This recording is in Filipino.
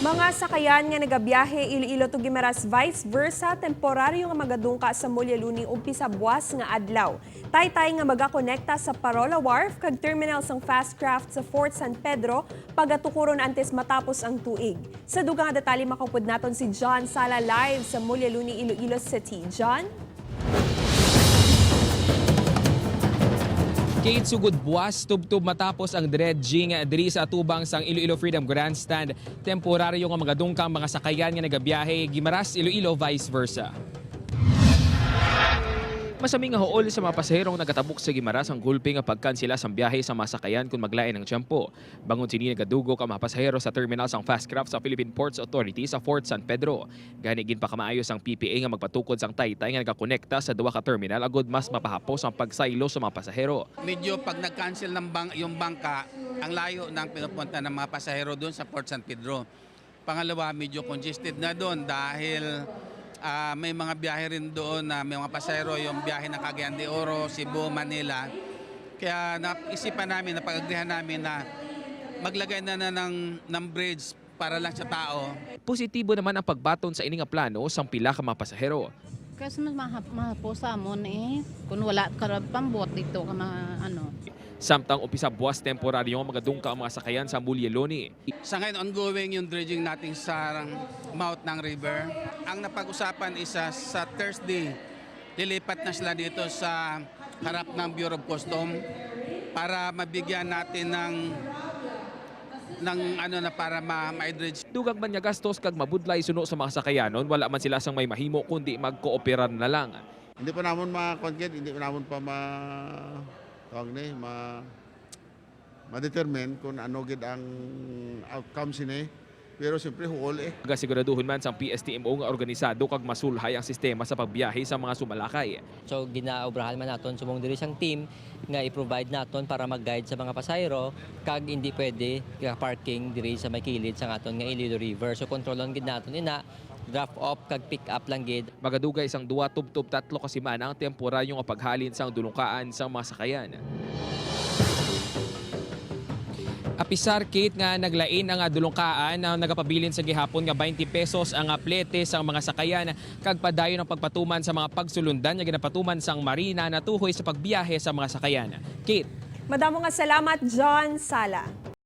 Mga sakayan nga nagabiyahe Iloilo to Guimaras vice versa temporaryo nga magadungka sa Mulyaluni ug pisabuas nga adlaw. Taytay nga magakonekta sa Parola Wharf kag terminal sang fast craft sa Fort San Pedro pagatukuron antes matapos ang tuig. Sa dugang nga detalye makaupod naton si John Sala live sa Mulyaluni, Iloilo City. John? Kate sugod buwas tubtub matapos ang dredging diri sa atubang sang Iloilo Freedom Grandstand. Temporaryo nga magadungkang mga sakayan nga nagabiyahe Guimaras, Iloilo vice versa. Masaming nga hool sa mga pasaherong nagatabok sa Guimaras ang gulpi nga pagkansela sang biyahe sa masakayan kung maglain ng tiyempo. Bangon sini nagadugo ka mga pasahero sa terminal sang fast craft sa Philippine Ports Authority sa Fort San Pedro. Gani gin pa kamaayos ang PPA nga magpatukod sang taytay nga nagakonekta sa duwa ka terminal agud mas mapahapos ang pagsaylo sa mga pasahero. Medyo pag nag-cancel ng yung bangka, ang layo ng pinupunta ng mga pasahero doon sa Fort San Pedro. Pangalawa, medyo congested na doon dahil may mga biyahe rin doon na may mga pasahero, yung biyahe ng Cagayan de Oro, Cebu, Manila. Kaya naisipan namin, napag-agrihan namin na maglagay na ng bridge para lang sa tao. Positibo naman ang pagbaton sa ini nga plano sang pila ka mga pasahero. Kasi mas mahapos sa amon kung wala ka pambot dito ka Samtang upisa buwas temporaryo nga magadungka ang mga sakayan sa Mulyaluni. Sa ngayon, ongoing yung dredging natin sa mouth ng river. Ang napag-usapan isa sa Thursday, lilipat na sila dito sa harap ng Bureau of Customs para mabigyan natin para ma-dredge. Dugag man nga gastos kag mabudlay suno sa mga sakayanon, wala man sila sang may mahimo kundi magkooperan na lang. Hindi pa namon ma-content, hindi pa namon pa ma-determine kung ano gid ang outcome sini. Pero siyempre huol Siguraduhon man sang PSTMO nga organisado kag masulhay ang sistema sa pagbiyahe sa mga sumalakay. So ginaobrahan man naton sumong diri sang team nga i-provide naton para mag-guide sa mga pasahero kag hindi pwede parking diri sa may kilid sa aton nga Iloilo River. So kontrolon gid naton ina draft off kag pick up lang gid. Magadugay sang 2 tubtub 3 ka semana ang temporaryo nga paghalin sang dulungkaan sang mga sakayan. Apisar Kate nga naglain ang dulungkaan na nagapabilin sa gihapon nga 20 pesos ang plete sang mga sakayan kag padayon ang pagpatuman sa mga pagsulundan nga ginapatuman sang marina na tuhoy sa pagbiyahe sa mga sakayan. Kate. Madamo nga salamat, John Sala.